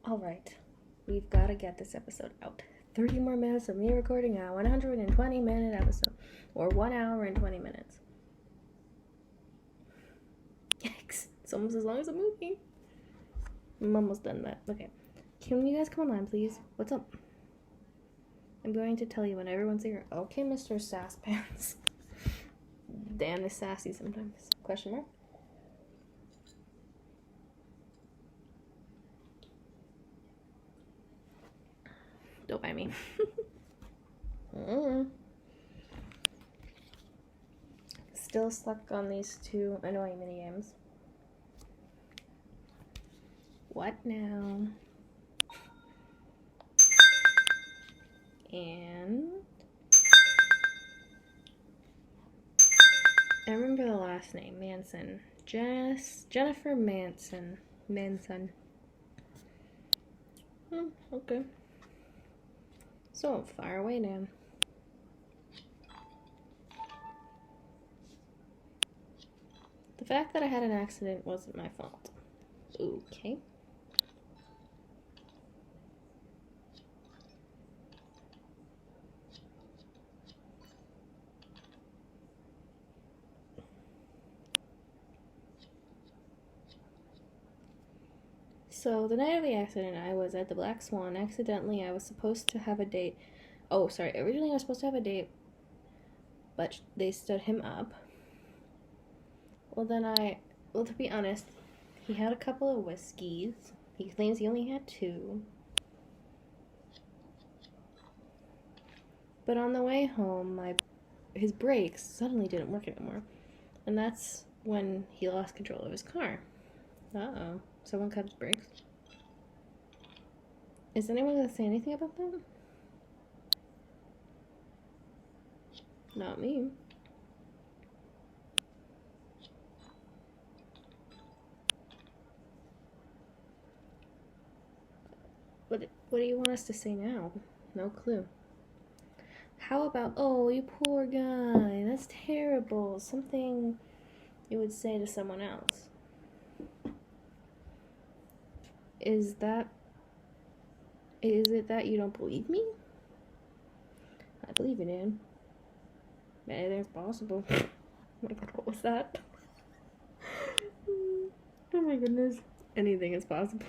Alright, we've got to get this episode out. 30 more minutes of me recording a 120-minute episode. Or 1 hour and 20 minutes. Yikes. It's almost as long as a movie. I'm almost done that. Okay. Can you guys come online, please? What's up? I'm going to tell you when everyone's here. Okay, Mr. Sass Pants. Dan is sassy sometimes. Question mark? Don't mind me. Still stuck on these two annoying minigames. What now? And I remember the last name, Manson. Jennifer Manson. Okay. So, fire away now. The fact that I had an accident wasn't my fault. Okay. So, the night of the accident, I was at the Black Swan. Accidentally, I was supposed to have a date. Oh, sorry. Originally, I was supposed to have a date, but they stood him up. Well, to be honest, he had a couple of whiskeys. He claims he only had 2. But on the way home, his brakes suddenly didn't work anymore. And that's when he lost control of his car. Uh-oh. Someone cut his brakes. Is anyone going to say anything about that? Not me. What do you want us to say now? No clue. How about, oh, you poor guy, that's terrible. Something you would say to someone else. Is it that you don't believe me? I believe you, Dan. Anything's possible. Oh my god, what was that? Oh my goodness. Anything is possible.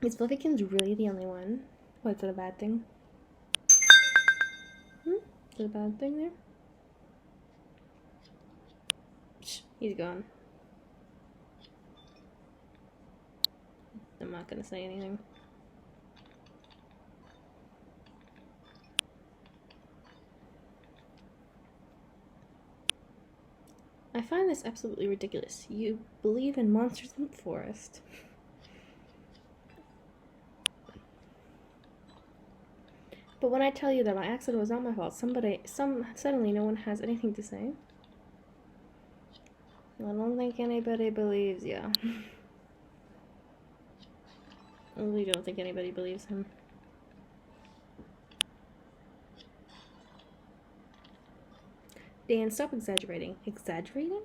Is Fluffykins really the only one? What's it a bad thing? Is it a bad thing there? Shh, he's gone. I'm not gonna say anything. I find this absolutely ridiculous. You believe in monsters in the forest. But when I tell you that my accident was not my fault, suddenly no one has anything to say. I don't think anybody believes you. I really don't think anybody believes him. Dan, stop exaggerating. Exaggerating?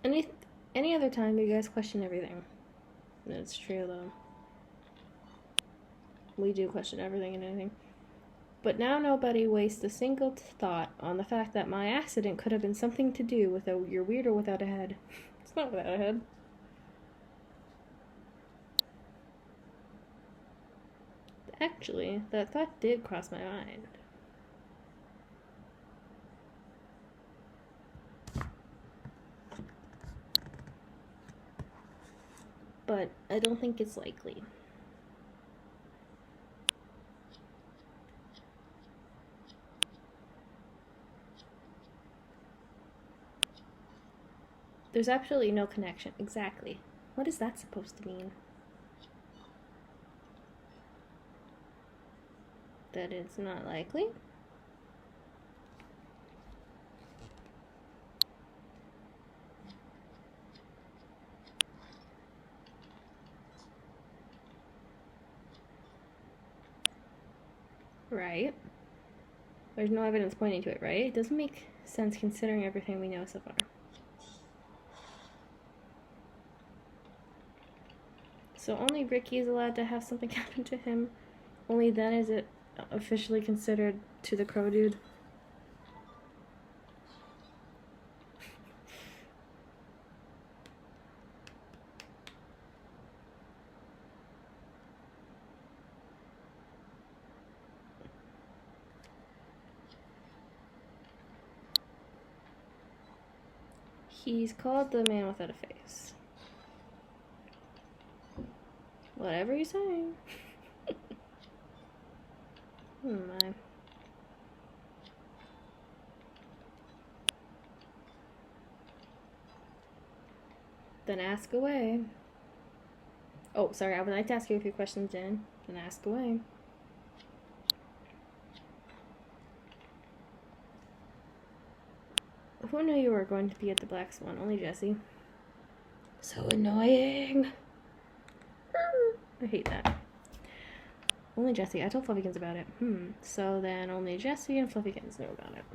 Any other time you guys question everything. That's true, though. We do question everything and anything. But now nobody wastes a single thought on the fact that my accident could have been something to do with your weirdo without a head. It's not without a head. Actually, that thought did cross my mind. But I don't think it's likely. There's absolutely no connection. Exactly. What is that supposed to mean? That it's not likely? Right. There's no evidence pointing to it, right? It doesn't make sense considering everything we know so far. So only Ricky is allowed to have something happen to him. Only then is it officially considered to the crow dude. He's called the man without a face. Whatever you say. Oh my. Then ask away. Oh, sorry, I would like to ask you a few questions, Jen. Then ask away. Who knew you were going to be at the Black Swan? Only Jesse. So annoying. I hate that. Only Jesse. I told Fluffykins about it. So then only Jesse and Fluffykins knew about it.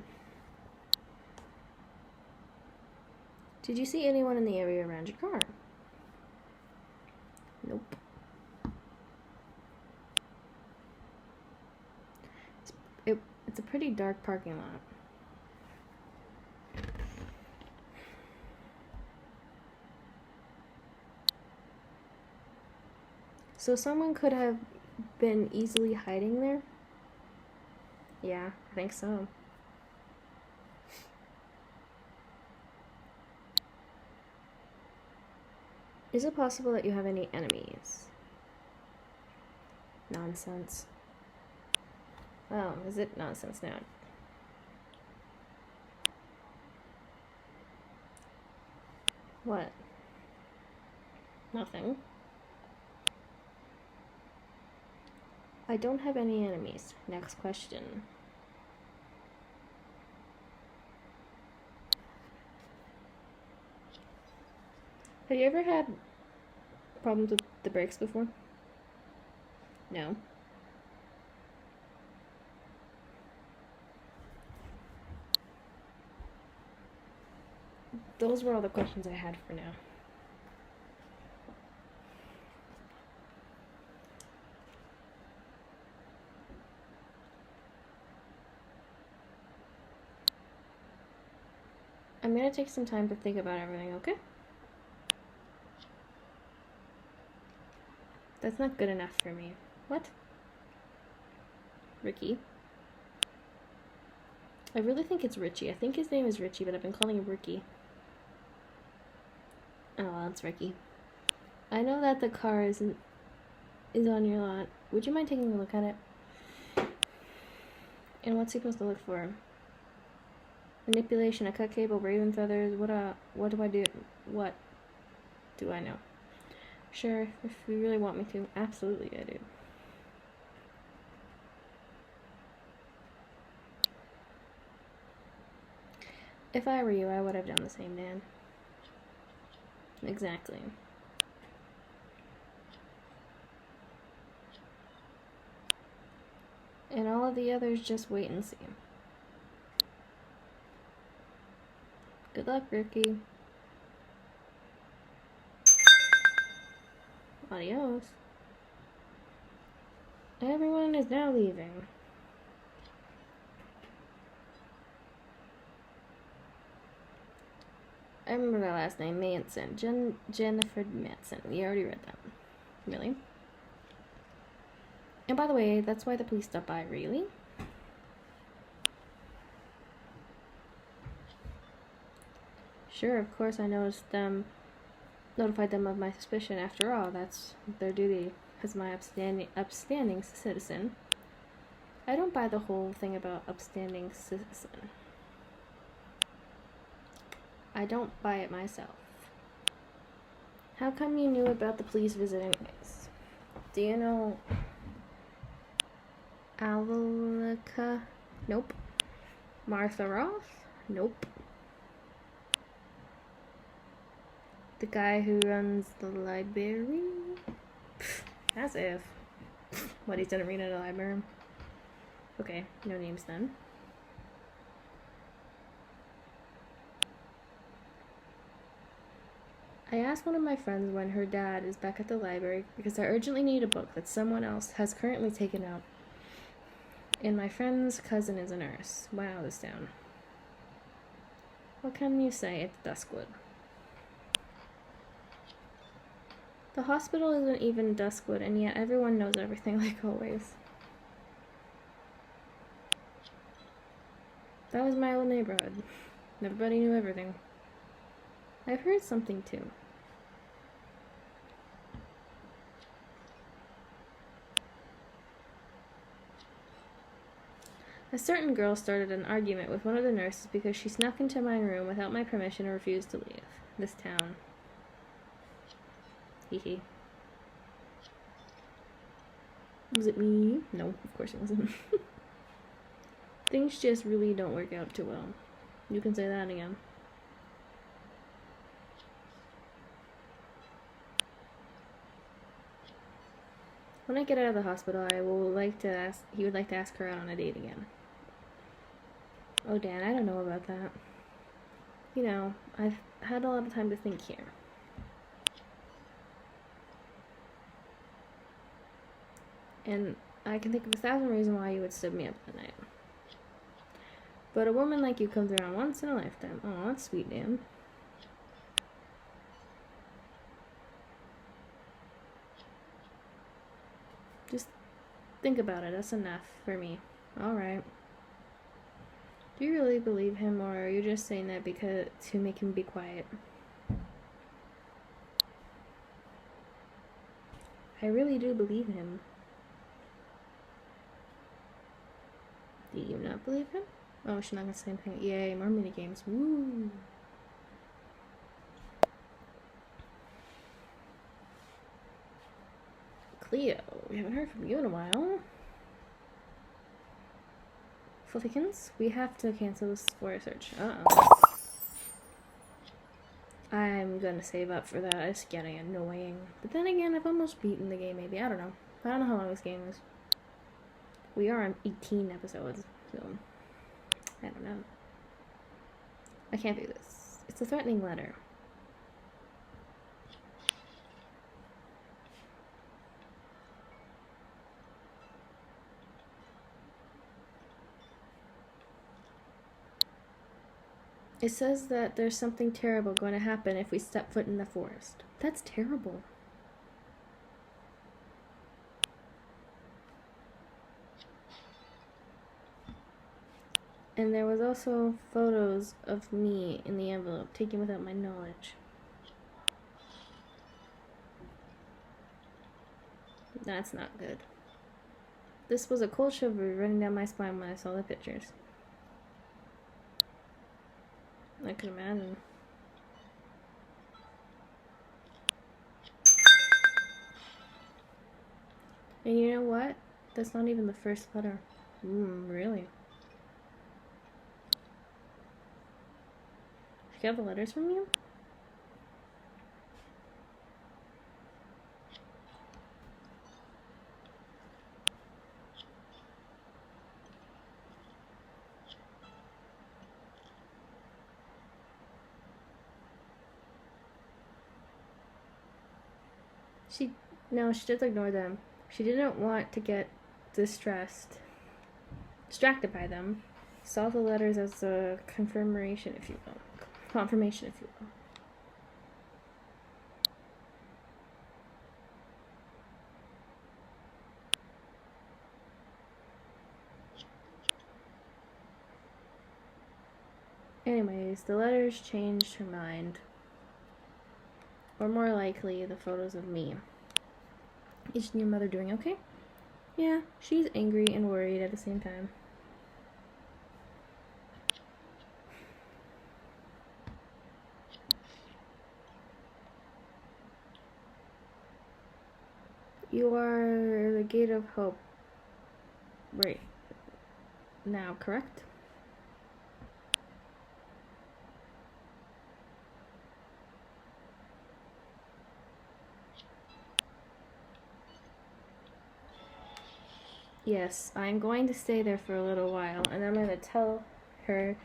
Did you see anyone in the area around your car? Nope. It's a pretty dark parking lot. So someone could have been easily hiding there? Yeah, I think so. Is it possible that you have any enemies? Nonsense. Oh, is it nonsense now? What? Nothing. I don't have any enemies. Next question. Have you ever had problems with the brakes before? No. Those were all the questions I had for now. I'm gonna take some time to think about everything, okay? That's not good enough for me. What? Ricky? I really think it's Richie. I think his name is Richie, but I've been calling him Ricky. Oh, well, it's Ricky. I know that the car is on your lot. Would you mind taking a look at it? And what's he supposed to look for? Manipulation, a cut cable, raven feathers. What do I do? What do I know? Sure, if you really want me to. Absolutely, I do. If I were you, I would have done the same, Dan. Exactly. And all of the others just wait and see. Good luck, Ricky. Adios. Everyone is now leaving. I remember that last name, Manson. Jennifer Manson. We already read that. Really? And by the way, that's why the police stopped by, really? Sure, of course I notified them of my suspicion. After all, that's their duty as my upstanding citizen. I don't buy the whole thing about upstanding citizen. I don't buy it myself. How come you knew about the police visit anyways? Do you know Alika? Nope. Martha Roth? Nope. The guy who runs the library? As if. What, he's done a read at a library? Okay, no names then. I asked one of my friends when her dad is back at the library because I urgently need a book that someone else has currently taken out. And my friend's cousin is a nurse. Wow, this town. What can you say? It's Duskwood. The hospital isn't even Duskwood, and yet everyone knows everything like always. That was my old neighborhood. Everybody knew everything. I've heard something too. A certain girl started an argument with one of the nurses because she snuck into my room without my permission and refused to leave. This town. Hee. Was it me? No, of course it wasn't. Things just really don't work out too well. You can say that again. When I get out of the hospital, he would like to ask her out on a date again. Oh, Dan, I don't know about that. You know, I've had a lot of time to think here. And I can think of 1,000 reasons why you would stub me up tonight. But a woman like you comes around once in a lifetime. Oh, that's sweet, Dan. Just think about it. That's enough for me. Alright. Do you really believe him, or are you just saying that because to make him be quiet? I really do believe him. Do you not believe him? Oh, she's not gonna say anything. Yay, more minigames. Woo! Cleo, we haven't heard from you in a while. Fluffykins, we have to cancel this for a search. Uh-oh. I'm gonna save up for that. It's getting annoying. But then again, I've almost beaten the game, maybe. I don't know. I don't know how long this game is. We are on 18 episodes, so I don't know. I can't do this. It's a threatening letter. It says that there's something terrible going to happen if we step foot in the forest. That's terrible. And there was also photos of me in the envelope, taken without my knowledge. That's not good. This was a cold shiver running down my spine when I saw the pictures. I could imagine. And you know what? That's not even the first letter. Really? She got the letters from you? No, she just ignored them. She didn't want to get distracted by them. Saw the letters as a confirmation, if you will. Confirmation, if you will. Anyways, the letters changed her mind. Or more likely, the photos of me. Is your mother doing okay? Yeah, she's angry and worried at the same time. You are the gate of hope right now, correct? Yes, I'm going to stay there for a little while, and I'm going to tell her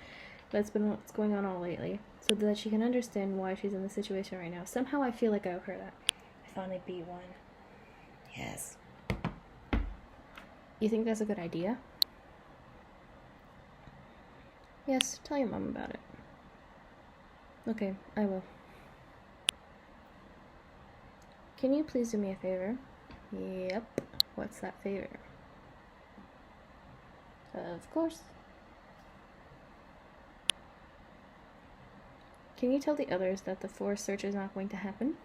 that's been what's going on all lately. so that she can understand why she's in the situation right now. Somehow I feel like I owe her that. I finally beat one. Yes. You think that's a good idea? Yes, tell your mom about it. Okay, I will. Can you please do me a favor? Yep. What's that favor? Of course. Can you tell the others that the forest search is not going to happen?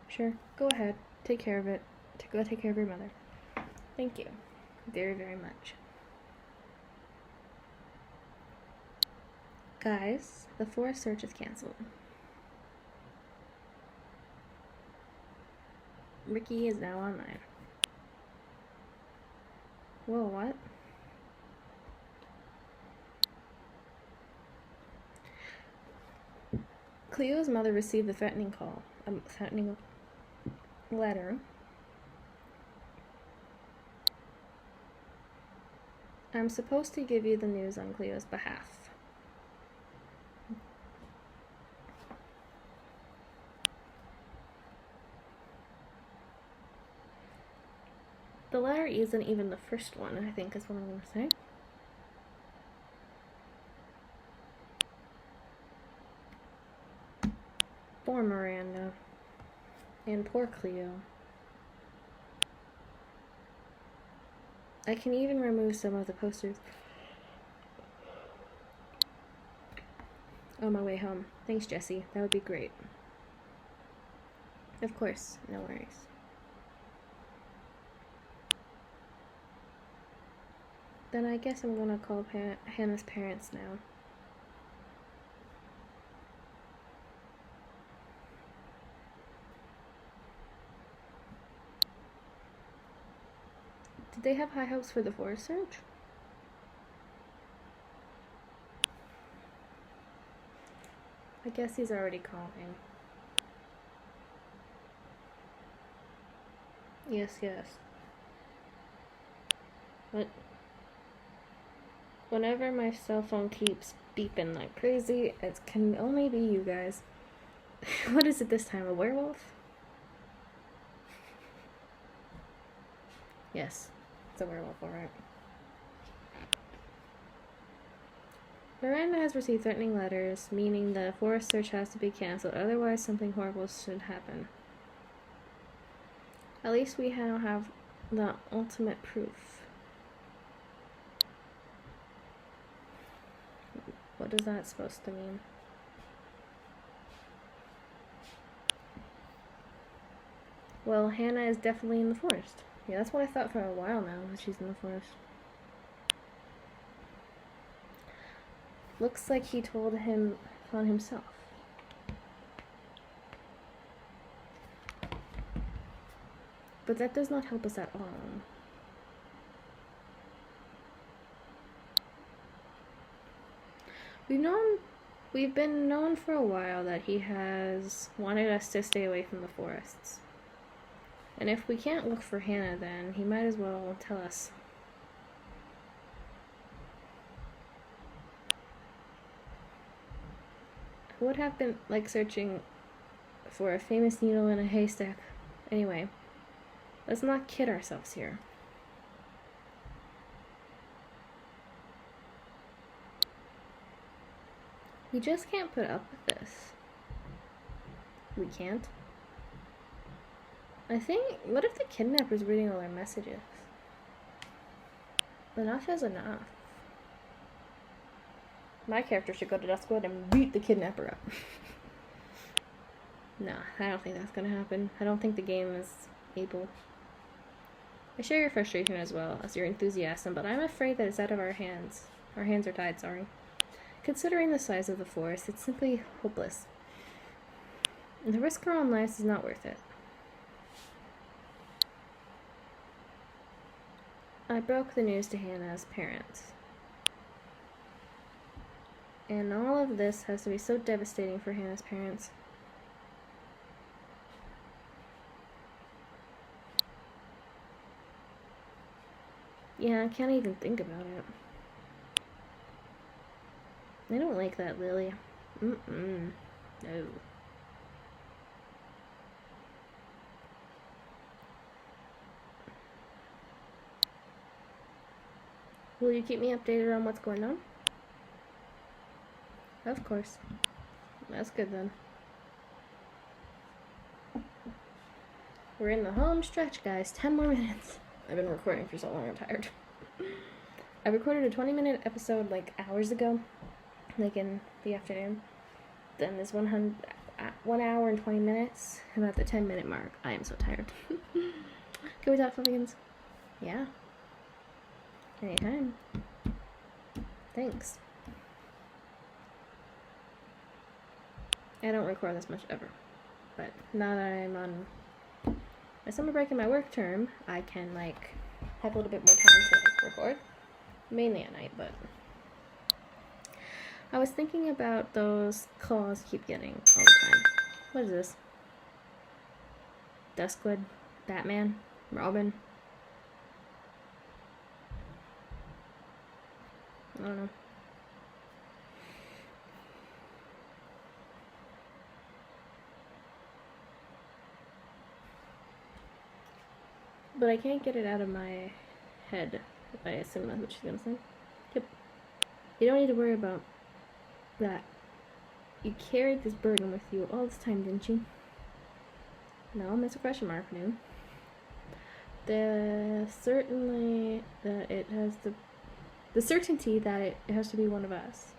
Sure, go ahead. Take care of it. Go take care of your mother. Thank you. Very, very much. Guys, the forest search is cancelled. Ricky is now online. Whoa, what? Cleo's mother received a threatening letter. I'm supposed to give you the news on Cleo's behalf. The letter isn't even the first one, I think is what I'm going to say. Poor Miranda. And poor Cleo. I can even remove some of the posters on my way home. Thanks, Jessie. That would be great. Of course, no worries. Then I guess I'm gonna call Hannah's parents now. Did they have high hopes for the forest search? I guess he's already calling. Yes. But whenever my cell phone keeps beeping like crazy, it can only be you guys. What is it this time, a werewolf? Yes, it's a werewolf, alright. Miranda has received threatening letters, meaning the forest search has to be cancelled, otherwise something horrible should happen. At least we now have the ultimate proof. What is that supposed to mean? Well, Hannah is definitely in the forest. Yeah, that's what I thought for a while now, that she's in the forest. Looks like he told him on himself. But that does not help us at all. We've been known for a while that he has wanted us to stay away from the forests. And if we can't look for Hannah, then he might as well tell us. It would have been like searching for a famous needle in a haystack. Anyway, let's not kid ourselves here. We just can't put up with this. We can't. I think, what if the kidnapper's reading all our messages? Enough is enough. My character should go to Duskwood and beat the kidnapper up. Nah, I don't think that's gonna happen. I don't think the game is able. I share your frustration as well as your enthusiasm, but I'm afraid that it's out of our hands. Our hands are tied, sorry. Considering the size of the forest, it's simply hopeless. The risk our own lives is not worth it. I broke the news to Hannah's parents. And all of this has to be so devastating for Hannah's parents. Yeah, I can't even think about it. I don't like that, Lily. Mm-mm. No. Will you keep me updated on what's going on? Of course. That's good then. We're in the home stretch, guys. 10 more minutes. I've been recording for so long, I'm tired. I recorded a 20-minute episode like hours ago, like in the afternoon. Then this 1 hour and 20 minutes. I'm at the 10-minute mark. I am so tired. Can we talk, Fluffykins? Yeah. Anytime. Thanks. I don't record this much ever. But now that I'm on my summer break and my work term, I can like have a little bit more time to like record. Mainly at night, but I was thinking about those calls I keep getting all the time. What is this? Duskwood? Batman? Robin? I don't know. But I can't get it out of my head. I assume that's what she's gonna say. Yep. You don't need to worry about that. You carried this burden with you all this time, didn't you? No, Mr. Question Mark knew. Certainly that it has the certainty that it has to be one of us.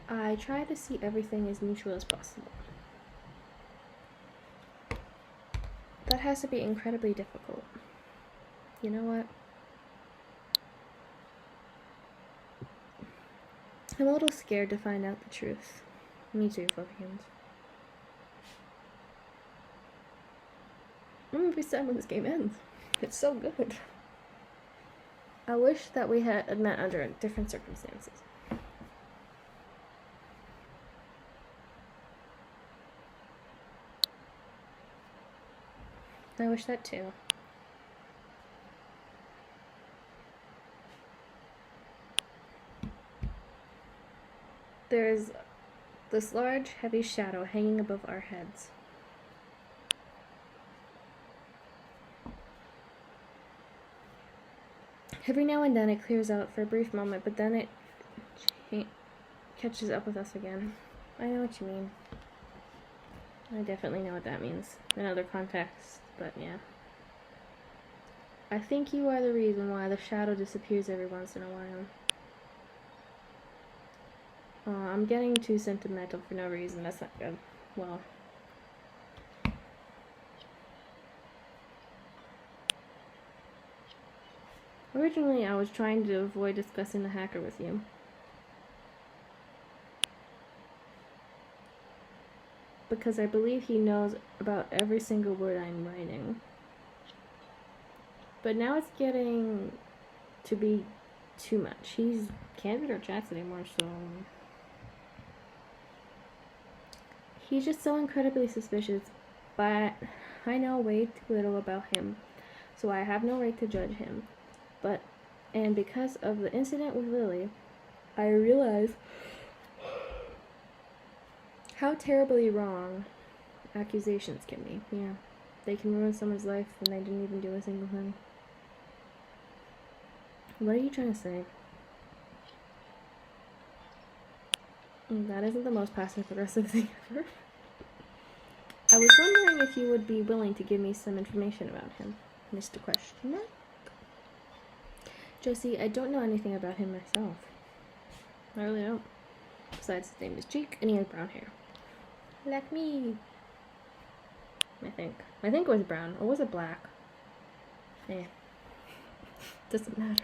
I try to see everything as neutral as possible. That has to be incredibly difficult. You know what? I'm a little scared to find out the truth. Me too, Fluffykins. I'm gonna be sad when this game ends. It's so good. I wish that we had met under different circumstances. I wish that too. There's this large, heavy shadow hanging above our heads. Every now and then it clears out for a brief moment, but then it catches up with us again. I know what you mean. I definitely know what that means in other contexts, but yeah. I think you are the reason why the shadow disappears every once in a while. I'm getting too sentimental for no reason. That's not good. Well. Originally, I was trying to avoid discussing the hacker with you. Because I believe he knows about every single word I'm writing. But now it's getting to be too much. He can't read our chats anymore, so... He's just so incredibly suspicious, but I know way too little about him, so I have no right to judge him. And because of the incident with Lily, I realize how terribly wrong accusations can be. Yeah, they can ruin someone's life when they didn't even do a single thing. What are you trying to say? That isn't the most passive-aggressive thing ever. I was wondering if you would be willing to give me some information about him, Mr. Question Mark. Josie, I don't know anything about him myself. I really don't. Besides, his name is Cheek, and he has brown hair. Like me. I think it was brown. Or was it black? Eh. Doesn't matter.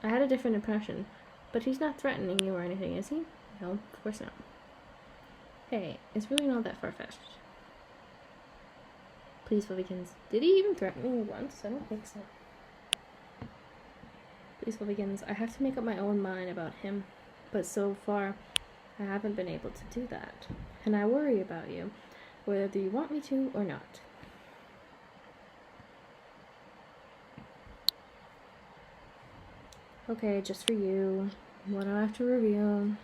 I had a different impression. But he's not threatening you or anything, is he? No, of course not. Hey, it's really not that far-fetched. Please, Fluffykins. Did he even threaten me once? I don't think so. Please, Fluffykins. I have to make up my own mind about him. But so far, I haven't been able to do that. And I worry about you, whether you want me to or not. Okay, just for you. What do I have to review?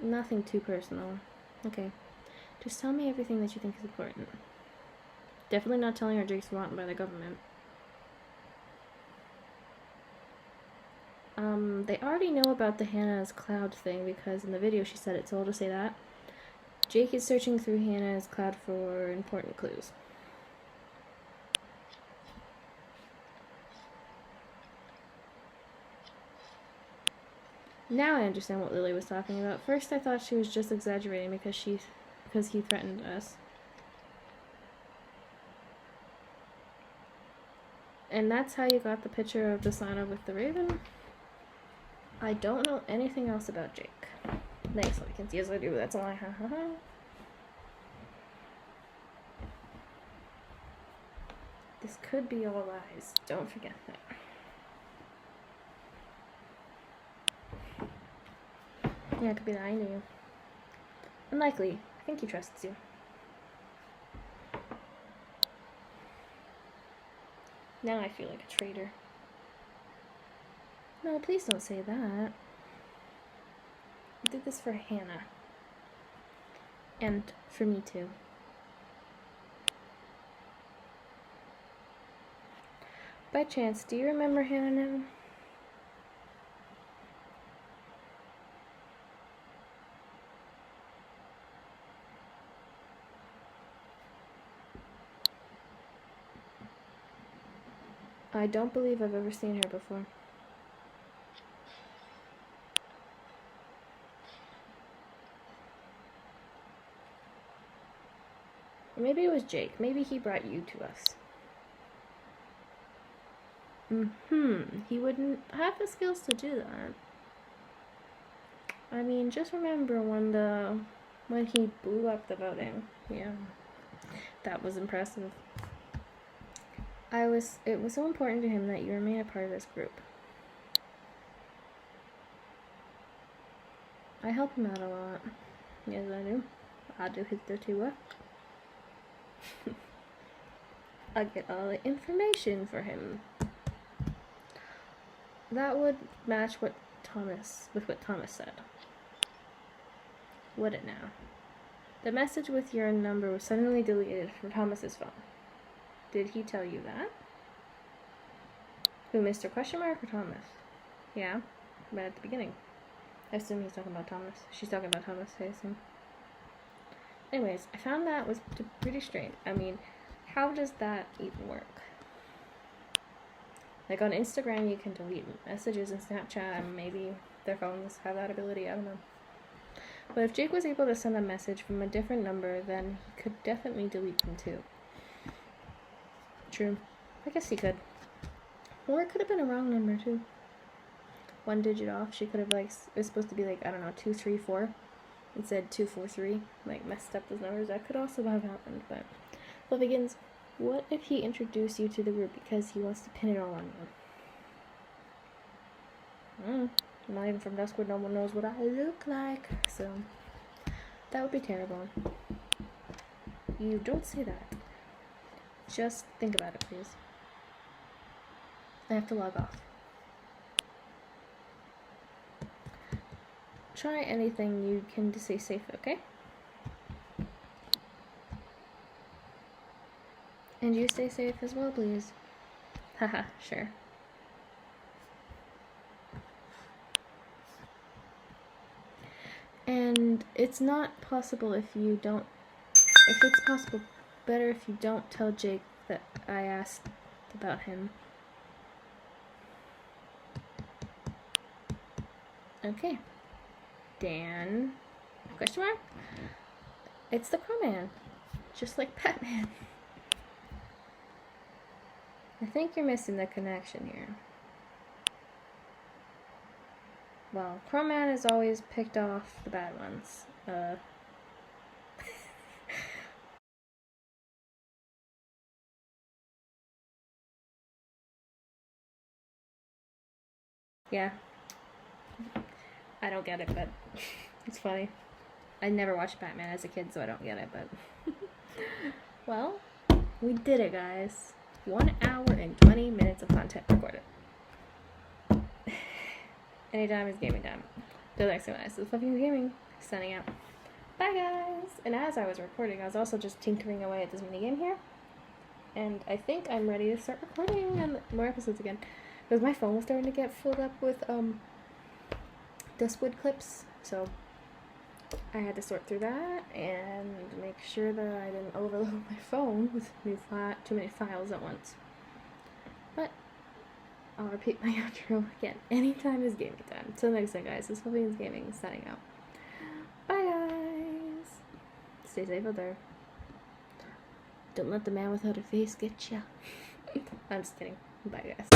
Nothing too personal. Okay. Just tell me everything that you think is important. Definitely not telling her Jake's forgotten by the government. They already know about the Hannah's cloud thing because in the video she said it, so I'll just say that. Jake is searching through Hannah's cloud for important clues. Now I understand what Lily was talking about. First I thought she was just exaggerating because he threatened us. And that's how you got the picture of the sauna with the raven? I don't know anything else about Jake. Thanks, Likens. Yes, I do. That's a lie. This could be all lies. Don't forget that. Yeah, it could be that I knew you. Unlikely. I think he trusts you. Now I feel like a traitor. No, please don't say that. I did this for Hannah. And for me too. By chance, do you remember Hannah now? I don't believe I've ever seen her before. Or maybe it was Jake. Maybe he brought you to us. He wouldn't have the skills to do that. I mean, just remember when he blew up the voting. Yeah. That was impressive. It was so important to him that you remain a part of this group. I help him out a lot. Yes, I do. I do his dirty work. I get all the information for him. That would match what Thomas said. Would it now? The message with your number was suddenly deleted from Thomas's phone. Did he tell you that? Who, Mr. Question Mark or Thomas? Yeah, but at the beginning. I assume he's talking about Thomas. She's talking about Thomas, I assume. Anyways, I found that was pretty strange. I mean, how does that even work? Like on Instagram, you can delete messages and Snapchat, and maybe their phones have that ability, I don't know. But if Jake was able to send a message from a different number, then he could definitely delete them too. True. I guess he could. Or it could have been a wrong number too. 1 digit off. She could have it was supposed to be 234. It said 243. Messed up those numbers. That could also have happened, but well, begins. What if he introduced you to the group because he wants to pin it all on you? I'm not even from Duskwood. No one knows what I look like, so that would be terrible. You don't say that. Just think about it, please. I have to log off. Try anything you can to stay safe, okay? And you stay safe as well, please. Haha, sure. And it's not possible if it's possible, better if you don't tell Jake that I asked about him. Okay. Dan? Question mark? It's the Crowman. Just like Batman. I think you're missing the connection here. Well, Crowman has always picked off the bad ones. Yeah. I don't get it, but it's funny. I never watched Batman as a kid, so I don't get it, but... Well, we did it, guys. 1 hour and 20 minutes of content recorded. Anytime is gaming time. Till next time, this is Fluffy Gaming, signing out. Bye, guys! And as I was recording, I was also just tinkering away at this minigame here. And I think I'm ready to start recording and more episodes again. Because my phone was starting to get filled up with, Duskwood clips. So, I had to sort through that and make sure that I didn't overload my phone with too many files at once. But I'll repeat my outro again. Anytime is gaming time. Till next time, guys. This is Fluffy Gaming signing out. Bye, guys. Stay safe out there. Don't let the man without a face get ya. I'm just kidding. Bye, guys.